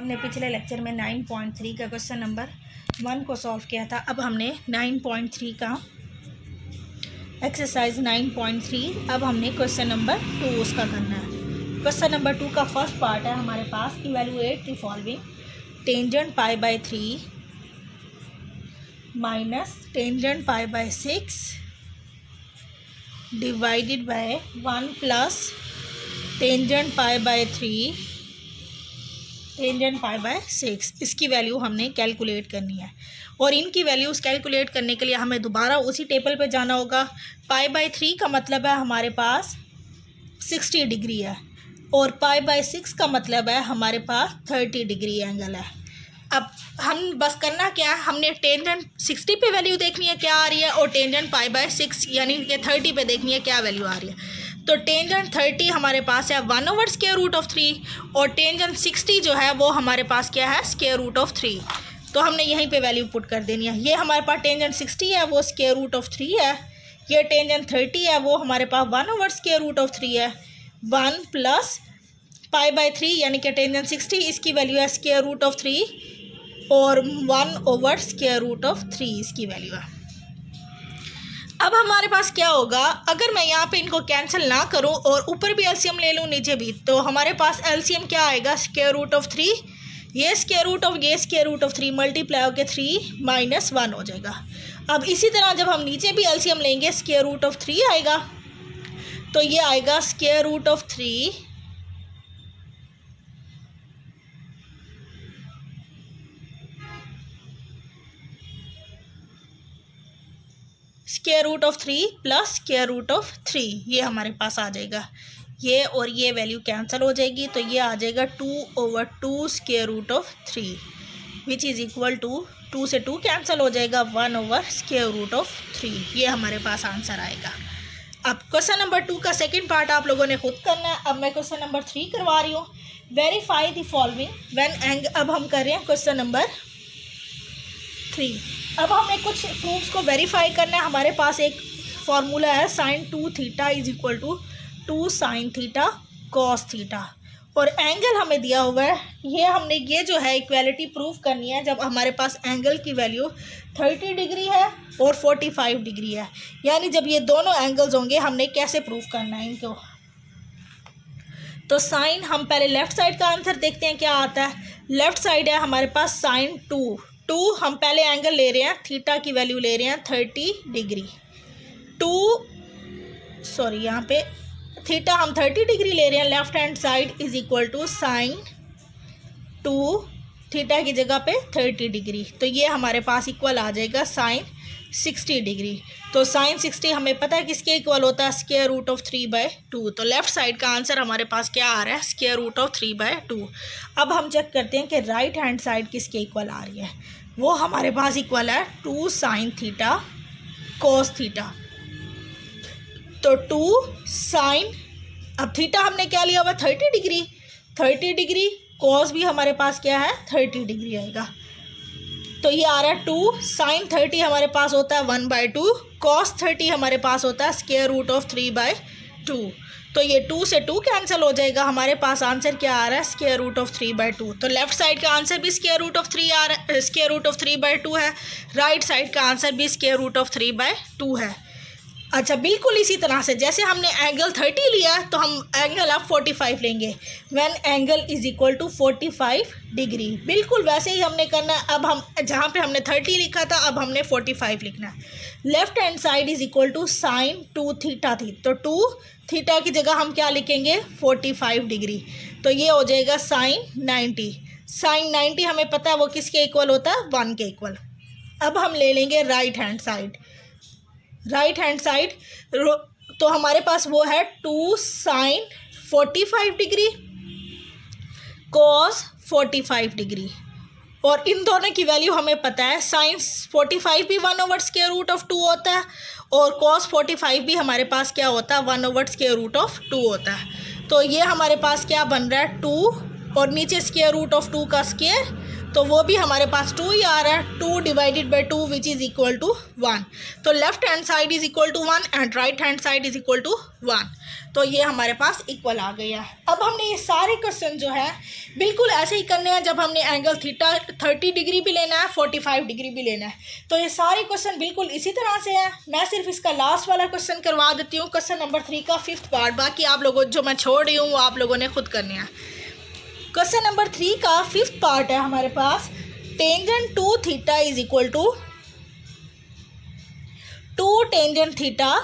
हमने पिछले लेक्चर में 9.3 का क्वेश्चन नंबर 1 को सॉल्व किया था। अब हमने 9.3 का एक्सरसाइज 9.3 अब हमने क्वेश्चन नंबर 2 उसका करना है। क्वेश्चन नंबर 2 का फर्स्ट पार्ट है हमारे पास, evaluate the following tangent π/3 minus tangent π/6 divided by 1 plus tangent π/3 tangent π/6। इसकी वैल्यू हमने कैलकुलेट करनी है और इनकी वैल्यूज़ कैलकुलेट करने के लिए हमें दोबारा उसी टेबल पे जाना होगा। π/3 का मतलब है हमारे पास 60 डिग्री है और π/6 का मतलब है हमारे पास 30 डिग्री एंगल है। अब हम बस करना क्या है, हमने टेंजेंट 60 पे वैल्यू देखनी है क्या आ रही है और टेंजेंट π/6 यानी कि 30 पे देखनी है क्या वैल्यू आ रही है। तो टेंजेंट 30 हमारे पास है 1/√3 और टेंजेंट 60 जो है वो हमारे पास क्या है √3। तो हमने यहीं पे वैल्यू पुट कर देनी है। ये हमारे पास टेंजेंट 60 है वो √3 है, ये टेंजेंट 30 है वो हमारे पास 1/√3 है। 1 प्लस π/3 यानी कि टेंजेंट 60 इसकी वैल्यू है √3 और 1/√3 इसकी वैल्यू है। अब हमारे पास क्या होगा, अगर मैं यहाँ पे इनको कैंसिल ना करूँ और ऊपर भी एलसीएम ले लूँ नीचे भी, तो हमारे पास एलसीएम क्या आएगा √3, ये √3 मल्टीप्लाई होकर 3 - 1 हो जाएगा। अब इसी तरह जब हम नीचे भी एलसीएम लेंगे √3 आएगा, तो ये आएगा √3 √3 प्लस √3 ये हमारे पास आ जाएगा। ये और ये वैल्यू कैंसिल हो जाएगी, तो ये आ जाएगा 2/2 √3 विच इज़ इक्वल टू 2 से 2 कैंसिल हो जाएगा 1/√3। ये हमारे पास आंसर आएगा। अब क्वेश्चन नंबर 2 का सेकंड पार्ट आप लोगों ने खुद करना है। अब मैं क्वेश्चन नंबर 3 करवा रही हूँ। Verify the following when angle. अब हम कर रहे हैं क्वेश्चन नंबर 3। अब हमें कुछ प्रूफ्स को वेरीफाई करना है। हमारे पास एक फॉर्मूला है sin 2θ = 2 sin θ cos θ और एंगल हमें दिया हुआ है। ये हमने ये जो है इक्वालिटी प्रूफ करनी है जब हमारे पास एंगल की वैल्यू 30 डिग्री है और 45 डिग्री है, यानी जब ये दोनों एंगल्स होंगे हमने कैसे प्रूफ करना है इनको। तो साइन, हम पहले लेफ़्ट साइड का आंसर देखते हैं क्या आता है। लेफ़्ट साइड है हमारे पास sin 2 हम पहले एंगल ले रहे हैं, थीटा की वैल्यू ले रहे हैं 30 डिग्री। यहाँ पे थीटा हम 30 डिग्री ले रहे हैं। Left hand side is equal to sin 2 theta की जगह पे 30 डिग्री, तो ये हमारे पास इक्वल आ जाएगा sin 60 डिग्री। तो sin 60 हमें पता है किसके इक्वल होता है √3/2। तो लेफ्ट साइड का आंसर हमारे पास क्या आ रहा है √3/2। अब हम चेक करते हैं कि राइट हैंड साइड किसके इक्वल आ रही है। वो हमारे पास इक्वल है 2 sin θ cos θ। तो 2 sin, अब थीटा हमने क्या लिया हुआ 30 डिग्री, cos भी हमारे पास क्या है 30 डिग्री आएगा। तो ये आ रहा है 2 sin 30 हमारे पास होता है 1/2, cos 30 हमारे पास होता है √3/2। तो ये 2 से 2 कैंसिल हो जाएगा। हमारे पास आंसर क्या आ रहा है √3/2। तो लेफ्ट साइड का आंसर भी √3 आ रहा है, √3/2 है। राइट साइड का आंसर भी √3/2 है। अच्छा, बिल्कुल इसी तरह से जैसे हमने एंगल 30 लिया तो हम एंगल अब 45 लेंगे। When angle is equal to 45 degree, बिल्कुल वैसे ही हमने करना है। अब हम जहाँ पे हमने 30 लिखा था अब हमने 45 लिखना है। Left hand side is equal to sin 2θ थी, तो 2θ की जगह हम क्या लिखेंगे 45 डिग्री। तो ये हो जाएगा sin 90। sin 90 हमें पता है वो किसके इक्वल होता है 1 के इक्वल। अब हम ले लेंगे राइट हैंड साइड, तो हमारे पास वो है 2 sin 45 डिग्री cos 45 डिग्री और इन दोनों की वैल्यू हमें पता है। sin 45 भी 1/√2 होता है और cos 45 भी हमारे पास क्या होता है 1/√2 होता है। तो ये हमारे पास क्या बन रहा है 2 और नीचे स्क्वायर रूट ऑफ 2 का स्क्वायर, तो वो भी हमारे पास 2 ही आ रहा है। 2 divided by 2 which is equal to 1। तो left hand side is equal to 1 and right hand side is equal to 1। तो ये हमारे पास इक्वल आ गया है। अब हमने ये सारे क्वेश्चन जो है बिल्कुल ऐसे ही करने हैं जब हमने एंगल थीटा 30 डिग्री भी लेना है, 45 डिग्री भी लेना है। तो ये सारे क्वेश्चन बिल्कुल इसी तरह से है। मैं सिर्फ इसका लास्ट वाला क्वेश्चन करवा देती हूँ, क्वेश्चन नंबर 3 का 5th पार्ट। बाकी आप लोगों जो मैं छोड़ रही हूँ वो आप लोगों ने खुद करने हैं। क्वेश्चन नंबर 3 का 5th पार्ट है हमारे पास, tangent two theta is equal to 2 tangent theta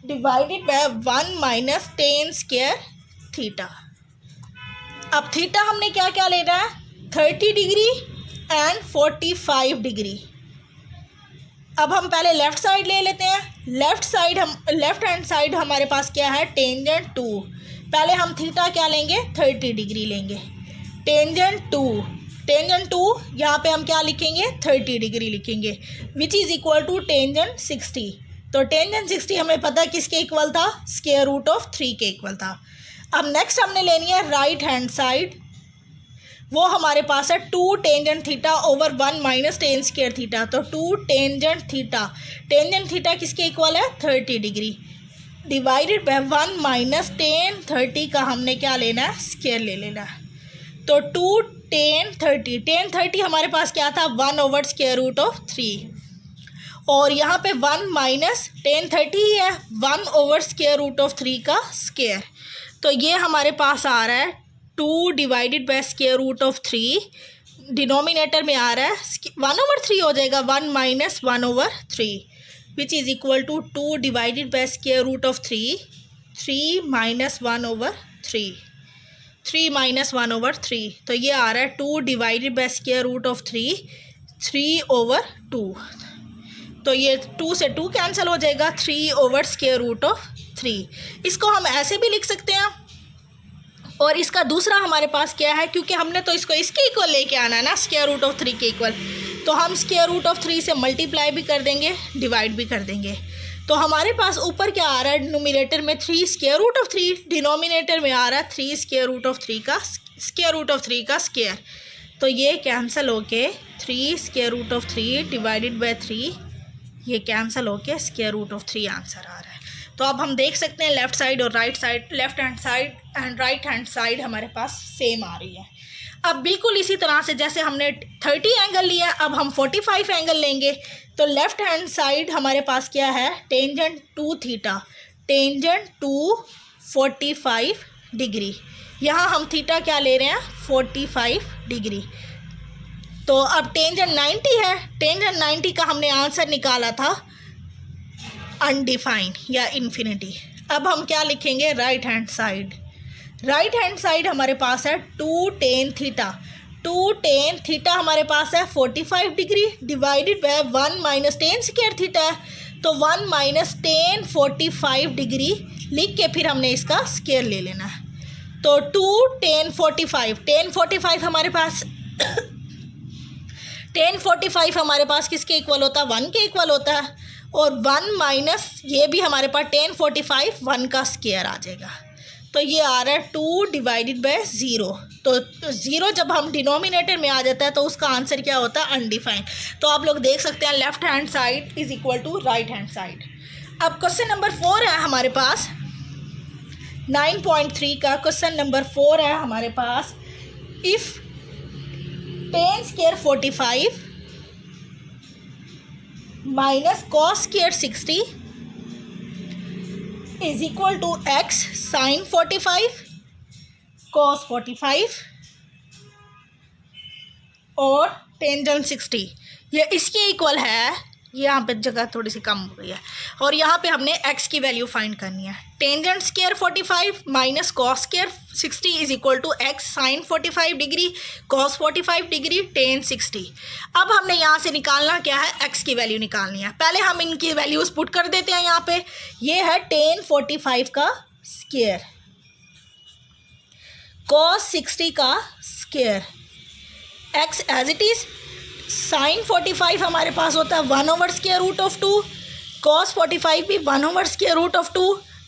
divided by 1 minus tan square theta. अब थीटा हमने क्या क्या लेना है, 30 डिग्री एंड 45 डिग्री। अब हम पहले लेफ़्ट साइड ले लेते हैं। लेफ़्ट हैंड साइड हमारे पास क्या है, टेंजेंट 2। पहले हम थीटा क्या लेंगे, 30 डिग्री लेंगे। टेंजेंट 2 यहाँ पे हम क्या लिखेंगे, 30 डिग्री लिखेंगे, which is equal to tangent 60। तो टेंजेंट 60 हमें पता है किसके इक्वल था, स्क्वायर रूट ऑफ 3 के इक्वल था। अब नेक्स्ट हमने लेनी है राइट हैंड साइड, वो हमारे पास है 2 tangent theta over 1 minus tan square theta. तो 2 टेंजेंट थीटा किसके इक्वल है, 30 degree, divided by 1 minus ten 30 का हमने क्या लेना है, स्क्वायर ले लेना है। तो 2 टेन 30 हमारे पास क्या था, 1 ओवर स्क्वायर रूट ऑफ 3, और यहाँ पे 1 माइनस टेन 30 ही है, 1 ओवर स्क्वायर रूट ऑफ 3 का स्क्वायर। तो ये हमारे पास आ रहा है 2 divided by square root of 3, denominator में आ रहा है 1 ओवर 3 हो जाएगा, 1 minus 1 over 3 which is equal to 2 divided by square root of 3 minus 1 over 3 minus 1 over 3। तो ये आ रहा है 2 divided by square root of 3 over 2। तो ये 2 से 2 कैंसिल हो जाएगा, 3 ओवर स्क्वायर रूट ऑफ 3। इसको हम ऐसे भी लिख सकते हैं। और इसका दूसरा हमारे पास क्या है, क्योंकि हमने तो इसको इसके इक्वल लेके आना है ना, स्क्वायर रूट ऑफ 3 के इक्वल, तो हम स्क्वायर रूट ऑफ 3 से मल्टीप्लाई भी कर देंगे, डिवाइड भी कर देंगे। तो हमारे पास ऊपर क्या आ रहा है, न्यूमरेटर में 3 स्क्वायर रूट ऑफ 3, डिनोमिनेटर में आ रहा है 3 स्क्वायर रूट ऑफ 3 का स्क्वायर रूट ऑफ 3 का स्क्वायर। तो ये कैंसिल होके 3 square root of 3 divided by 3, ये कैंसिल होके स्क्वायर रूट ऑफ 3 आंसर आ रहा है। तो अब हम देख सकते हैं लेफ़्ट साइड और right side, left hand side and right hand side हमारे पास सेम आ रही है। अब बिल्कुल इसी तरह से जैसे हमने 30 एंगल लिया, अब हम 45 एंगल लेंगे। तो लेफ़्ट हैंड साइड हमारे पास क्या है, tangent two theta, tangent two 45 degree. यहाँ हम थीटा क्या ले रहे हैं, 45 डिग्री। तो अब टेंजेंट 90 है, टेंजेंट 90 का हमने आंसर निकाला था अनडिफाइंड या इन्फिनिटी। अब हम क्या लिखेंगे, राइट हैंड साइड हमारे पास है 2 टेन थीटा हमारे पास है 45 degree, divided by 1 minus tan square theta है। तो 1 माइनस टेन 45 डिग्री लिख के फिर हमने इसका स्क्वायर ले लेना है। तो 2 टेन 45 हमारे पास टेन 45 हमारे पास किसके इक्वल होता है, 1 के इक्वल होता है। और 1 माइनस ये भी हमारे पास टेन 45 1 का स्क्वायर आ जाएगा। तो ये आ रहा है 2 डिवाइडेड बाय 0। तो 0 जब हम डिनोमिनेटर में आ जाता है तो उसका आंसर क्या होता है, अनडिफाइंड। तो आप लोग देख सकते हैं left hand side is equal to right hand side. अब क्वेश्चन नंबर 4 है हमारे पास 9.3 का। क्वेश्चन नंबर 4 है हमारे पास, if tan square 45 minus cos square 60 is equal to x sine 45 cos 45 और टेंजेंट 60, ये इसके इक्वल है। यहाँ पे जगह थोड़ी सी कम हो गई है और यहाँ पे हमने x की वैल्यू फाइंड करनी है। Tangent square 45 minus cos square 60 is equal to x sine 45 degree cos 45 degree tan 60। अब हमने यहाँ से निकालना क्या है, x की वैल्यू निकालनी है। पहले हम इनकी वैल्यूज पुट कर देते हैं यहाँ पे। ये है टेन 45 का स्क्वायर कॉस 60 का square, x as it is. Sine 45 हमारे पास होता है 1 over square root of 2, cos 45 भी 1 over square root of 2,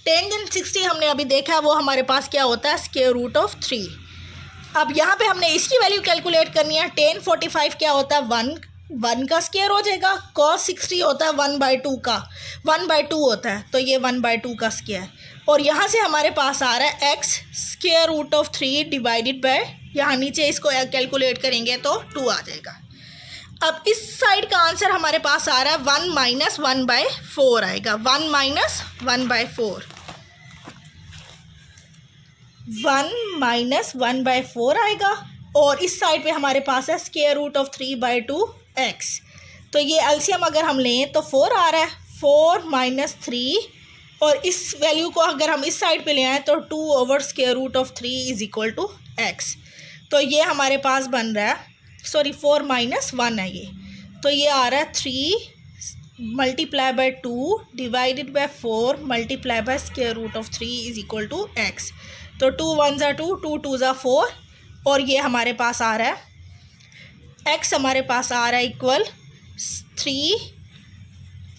tangent 60 हमने अभी देखा है, वो हमारे पास क्या होता है, स्क्वायर रूट ऑफ 3। अब यहाँ पे हमने इसकी वैल्यू कैलकुलेट करनी है। टेन 45 क्या होता है, 1 का स्क्वायर हो जाएगा। कॉस 60 होता है 1/2 का, 1/2 होता है, तो ये 1/2 का स्क्वायर। और यहाँ से हमारे पास आ रहा है x square root of 3 divided by, यहाँ नीचे इसको कैलकुलेट करेंगे तो 2 आ जाएगा। अब इस साइड का आंसर हमारे पास आ रहा है 1 - 1/4 आएगा। 1 - 1/4, 1 - 1/4 आएगा। और इस साइड पे हमारे पास है स्क्वायर रूट ऑफ 3/2x। तो ये एलसीएम अगर हम लें तो 4 आ रहा है, 4 - 3, और इस वैल्यू को अगर हम इस साइड पे ले आए तो 2/स्क्वायर रूट ऑफ 3 = x। तो ये हमारे पास बन रहा है, सॉरी 4 - 1 है ये, तो ये आ रहा है 3 × 2 divided by 4 × square root of 3 = x। तो 2 × 1 = 2, 2 × 2 = 4, और ये हमारे पास आ रहा है x हमारे पास आ रहा है इक्वल 3,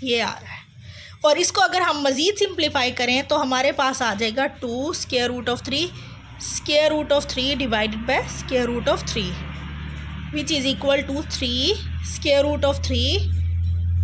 ये आ रहा है। और इसको अगर हम मज़ीद सिंप्लीफाई करें तो हमारे पास आ जाएगा 2 square root of 3 divided by square root of 3 which is equal to 3 square root of 3,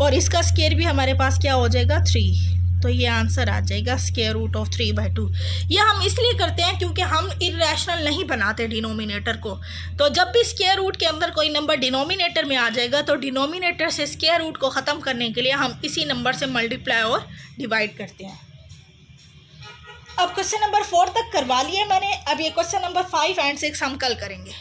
और इसका स्क्वायर भी हमारे पास क्या हो जाएगा, 3। तो ये आंसर आ जाएगा स्क्वायर रूट ऑफ 3/2। ये हम इसलिए करते हैं क्योंकि हम इरेशनल नहीं बनाते डिनोमिनेटर को। तो जब भी स्क्वायर रूट के अंदर कोई नंबर डिनोमिनेटर में आ जाएगा तो डिनोमिनेटर से स्क्वायर रूट को ख़त्म करने के लिए हम इसी नंबर से मल्टीप्लाई और डिवाइड करते हैं। अब क्वेश्चन नंबर 4 तक करवा लिया मैंने। अब ये क्वेश्चन नंबर 5 एंड 6 हम कल करेंगे।